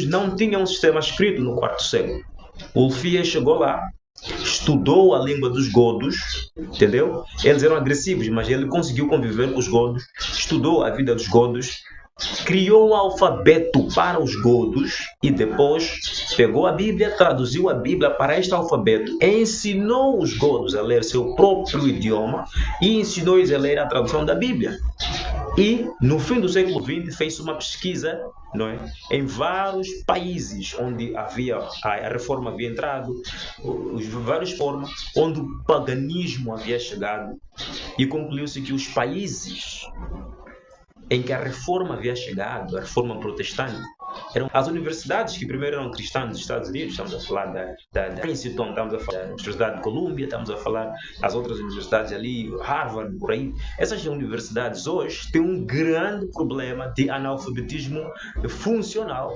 não tinham um sistema escrito no quarto século. Ulfias chegou lá, estudou a língua dos godos, entendeu? Eles eram agressivos, mas ele conseguiu conviver com os godos, estudou a vida dos godos, criou um alfabeto para os godos e depois pegou a Bíblia, traduziu a Bíblia para este alfabeto, ensinou os godos a ler seu próprio idioma e ensinou-lhes a ler a tradução da Bíblia. E, no fim do século XX, fez uma pesquisa, não é, em vários países onde a reforma havia entrado, várias formas, onde o paganismo havia chegado, e concluiu-se que os países em que a reforma havia chegado, a reforma protestante, eram as universidades que primeiro eram cristãs dos Estados Unidos. Estamos a falar da Princeton, estamos a falar da Universidade de Colômbia, estamos a falar das outras universidades ali, Harvard, por aí. Essas universidades hoje têm um grande problema de analfabetismo funcional.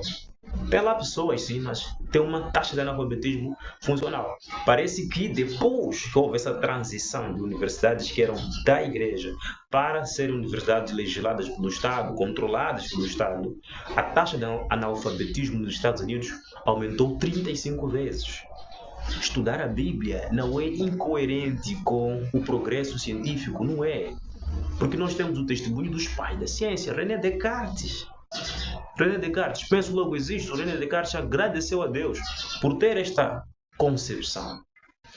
Tem lá pessoas, sim, mas tem uma taxa de analfabetismo funcional. Parece que depois que houve essa transição de universidades que eram da igreja para serem universidades legisladas pelo Estado, controladas pelo Estado, a taxa de analfabetismo nos Estados Unidos aumentou 35 vezes. Estudar a Bíblia não é incoerente com o progresso científico, não é. Porque nós temos o testemunho dos pais da ciência, René Descartes. René Descartes, penso logo existe. René Descartes agradeceu a Deus por ter esta concepção.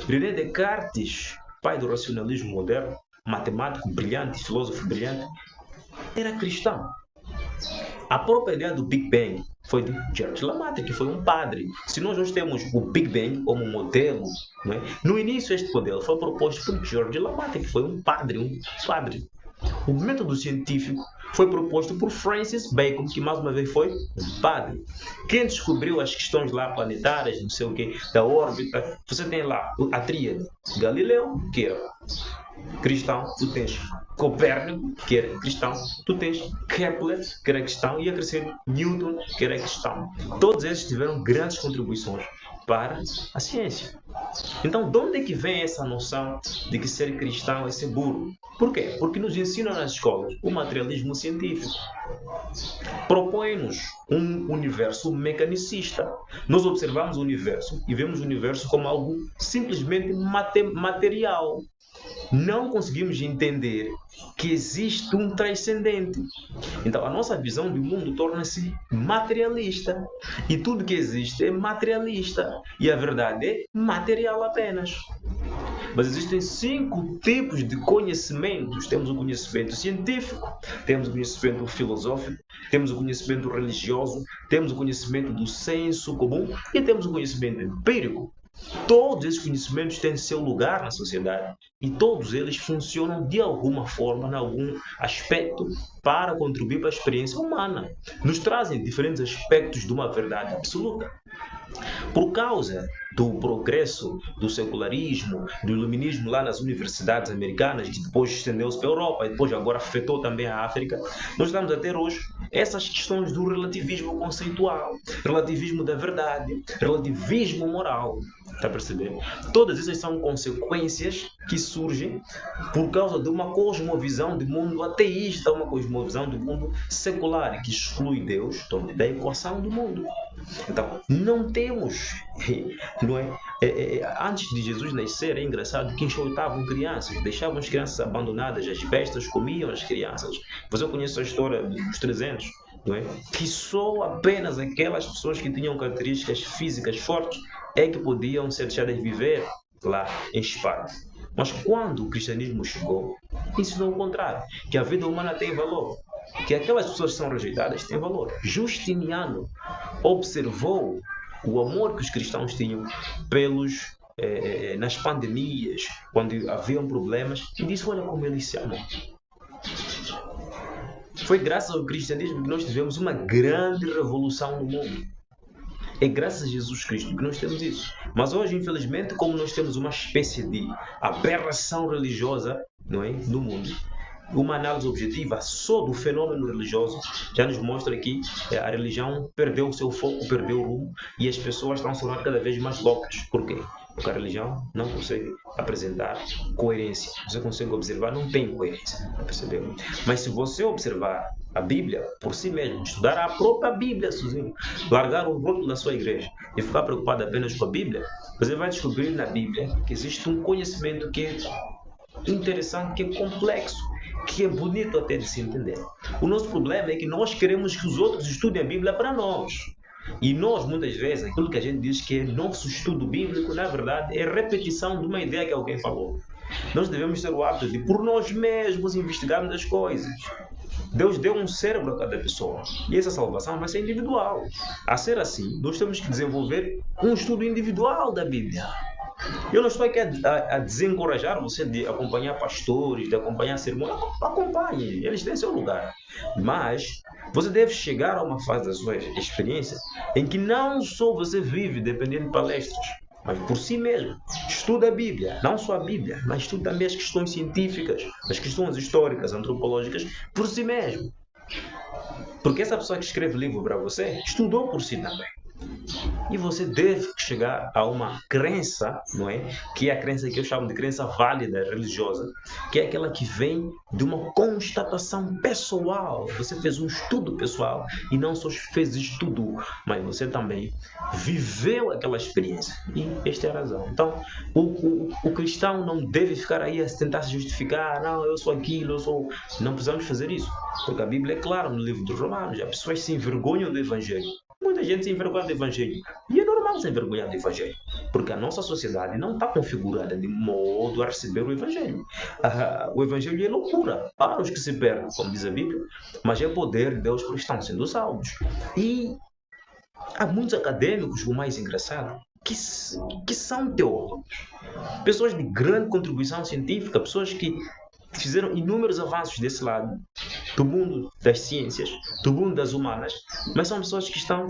René Descartes, pai do racionalismo moderno, matemático brilhante, filósofo brilhante, era cristão. A própria ideia do Big Bang foi de George Lamaitre, que foi um padre. Se nós hoje temos o Big Bang como modelo, não é? No início este modelo foi proposto por George Lamaitre, que foi um padre. O método científico foi proposto por Francis Bacon, que mais uma vez foi um padre. Quem descobriu as questões lá planetárias, não sei o que, da órbita, você tem lá a tríade. Galileu, que era cristão, tu tens Copérnico, que era cristão, tu tens Kepler, que era cristão, e acrescento Newton, que era cristão. Todos esses tiveram grandes contribuições para a ciência. Então, de onde é que vem essa noção de que ser cristão é ser burro? Por quê? Porque nos ensinam nas escolas o materialismo científico. Propõe-nos um universo mecanicista. Nós observamos o universo e vemos o universo como algo simplesmente material. Não conseguimos entender que existe um transcendente. Então, a nossa visão do mundo torna-se materialista. E tudo que existe é materialista. E a verdade é material apenas. Mas existem 5 tipos de conhecimentos. Temos o conhecimento científico, temos o conhecimento filosófico, temos o conhecimento religioso, temos o conhecimento do senso comum e temos o conhecimento empírico. Todos esses conhecimentos têm seu lugar na sociedade e todos eles funcionam de alguma forma, em algum aspecto, para contribuir para a experiência humana. Nos trazem diferentes aspectos de uma verdade absoluta. Por causa do progresso do secularismo, do iluminismo lá nas universidades americanas, que depois estendeu-se para a Europa e depois agora afetou também a África, nós estamos a ter hoje essas questões do relativismo conceitual, relativismo da verdade, relativismo moral. Está a perceber? Todas essas são consequências que surgem por causa de uma cosmovisão de mundo ateísta, uma cosmovisão de mundo secular, que exclui Deus da equação do mundo. Então, não temos, não é? Antes de Jesus nascer, é engraçado que enxotavam crianças, deixavam as crianças abandonadas, as bestas comiam as crianças. Você conhece a história dos 300, não é? Que só apenas aquelas pessoas que tinham características físicas fortes é que podiam ser deixadas viver lá em espaço. Mas quando o cristianismo chegou, ensinou o contrário, que a vida humana tem valor, que aquelas pessoas que são rejeitadas têm valor. Justiniano observou o amor que os cristãos tinham nas pandemias, quando haviam problemas, e disse: olha como eles se amam. Foi graças ao cristianismo que nós tivemos uma grande revolução no mundo. É graças a Jesus Cristo que nós temos isso. Mas hoje, infelizmente, como nós temos uma espécie de aberração religiosa, não é, no mundo, uma análise objetiva só do fenômeno religioso já nos mostra que a religião perdeu o seu foco, perdeu o rumo, e as pessoas estão se tornando cada vez mais loucas. Por quê? Porque a religião não consegue apresentar coerência. Você consegue observar, não tem coerência. Percebeu? Mas se você observar a Bíblia por si mesmo, estudar a própria Bíblia sozinho, largar o rótulo da sua igreja e ficar preocupado apenas com a Bíblia, você vai descobrir na Bíblia que existe um conhecimento que é interessante, que é complexo, que é bonito até de se entender. O nosso problema é que nós queremos que os outros estudem a Bíblia para nós. E nós, muitas vezes, aquilo que a gente diz que é nosso estudo bíblico, na verdade, é repetição de uma ideia que alguém falou. Nós devemos ter o hábito de, por nós mesmos, investigarmos as coisas. Deus deu um cérebro a cada pessoa. E essa salvação vai ser individual. A ser assim, nós temos que desenvolver um estudo individual da Bíblia. Eu não estou aqui a desencorajar você de acompanhar pastores, de acompanhar sermões. Acompanhe, eles têm seu lugar. Mas você deve chegar a uma fase da sua experiência em que não só você vive dependendo de palestras, mas por si mesmo. Estuda a Bíblia, não só a Bíblia, mas estuda também as questões científicas, as questões históricas, antropológicas, por si mesmo. Porque essa pessoa que escreve livro para você, estudou por si também. E você deve chegar a uma crença, não é? Que é a crença que eu chamo de crença válida, religiosa, que é aquela que vem de uma constatação pessoal. Você fez um estudo pessoal e não só fez estudo, mas você também viveu aquela experiência. E esta é a razão. Então, o cristão não deve ficar aí a tentar se justificar. Não, eu sou aquilo, eu sou... Não precisamos fazer isso. Porque a Bíblia é clara no livro dos Romanos. As pessoas se envergonham do Evangelho. Muita gente se envergonha do Evangelho. E é normal se envergonhar do Evangelho. Porque a nossa sociedade não está configurada de modo a receber o Evangelho. O Evangelho é loucura para os que se perdem, como diz a Bíblia, mas é poder de Deus para os que estão sendo salvos. E há muitos acadêmicos, o mais engraçado, que são teólogos. Pessoas de grande contribuição científica, pessoas que fizeram inúmeros avanços desse lado, do mundo das ciências, do mundo das humanas, mas são pessoas que estão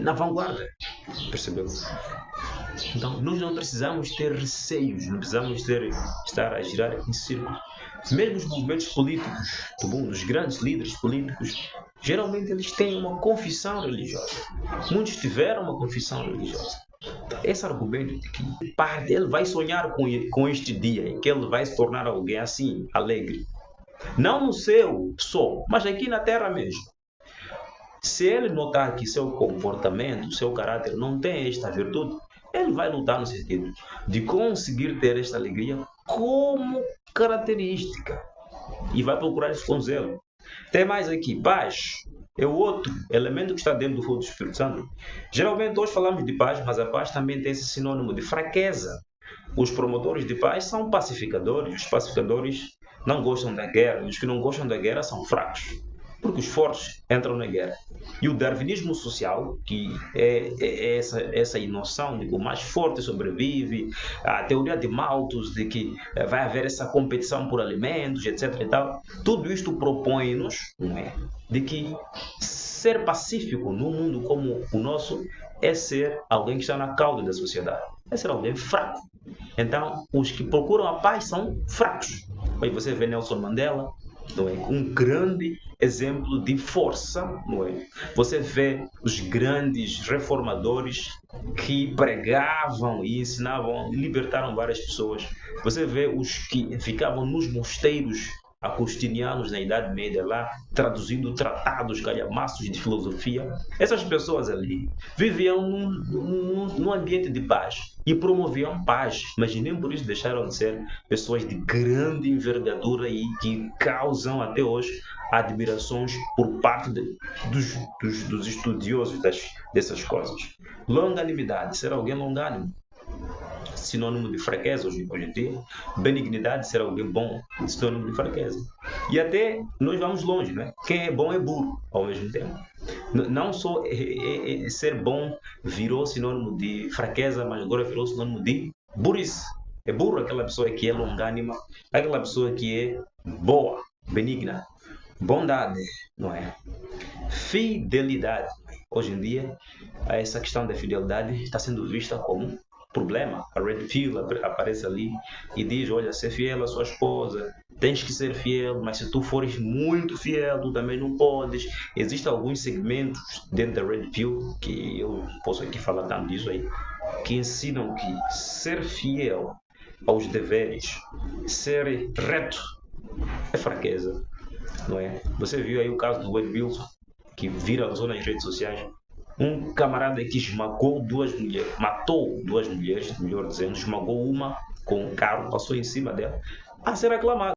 na vanguarda, percebeu? Então, nós não precisamos ter receios, não precisamos estar a girar em círculos. Mesmo os movimentos políticos do mundo, os grandes líderes políticos, geralmente eles têm uma confissão religiosa. Muitos tiveram uma confissão religiosa. Esse argumento de que parte ele vai sonhar com este dia em que ele vai se tornar alguém assim, alegre. Não no céu só, mas aqui na terra mesmo. Se ele notar que seu comportamento, seu caráter não tem esta virtude, ele vai lutar no sentido de conseguir ter esta alegria como característica. E vai procurar isso com zelo. Tem mais aqui, paz. É o outro elemento que está dentro do fruto do Espírito Santo. Geralmente hoje falamos de paz, mas a paz também tem esse sinônimo de fraqueza. Os promotores de paz são pacificadores. Os pacificadores não gostam da guerra. E os que não gostam da guerra são fracos. Porque os fortes entram na guerra. E o darwinismo social, que é essa noção de que o mais forte sobrevive, a teoria de Malthus, de que vai haver essa competição por alimentos, etc. e tal, tudo isto propõe-nos, não é, de que ser pacífico num mundo como o nosso é ser alguém que está na cauda da sociedade, é ser alguém fraco. Então, os que procuram a paz são fracos. Aí você vê Nelson Mandela, não é? Um grande exemplo de força, não é? Você vê os grandes reformadores que pregavam e ensinavam, libertaram várias pessoas. Você vê os que ficavam nos mosteiros agostinianos na Idade Média lá, traduzindo tratados, calhamaços de filosofia. Essas pessoas ali viviam num ambiente de paz e promoviam paz, mas nem por isso deixaram de ser pessoas de grande envergadura e que causam até hoje admirações por parte dos estudiosos dessas coisas. Longanimidade, ser alguém longânimo, sinônimo de fraqueza hoje em dia. Benignidade, ser alguém bom, sinônimo de fraqueza. E até nós vamos longe, né? Quem é bom é burro ao mesmo tempo. Não só ser bom virou sinônimo de fraqueza, mas agora virou sinônimo de burrice. É burro aquela pessoa que é longânima, aquela pessoa que é boa, benigna. Bondade, não é? Fidelidade. Hoje em dia, essa questão da fidelidade está sendo vista como problema. A Red Pill aparece ali e diz, olha, ser fiel à sua esposa, tens que ser fiel, mas se tu fores muito fiel, tu também não podes. Existem alguns segmentos dentro da Red Pill, que eu posso aqui falar tanto disso aí, que ensinam que ser fiel aos deveres, ser reto, é fraqueza. não é? Você viu aí o caso do Wade Wilson, que viralizou nas redes sociais. Um camarada que esmagou duas mulheres, matou duas mulheres, melhor dizendo, esmagou uma com um carro, passou em cima dela, a ser aclamado.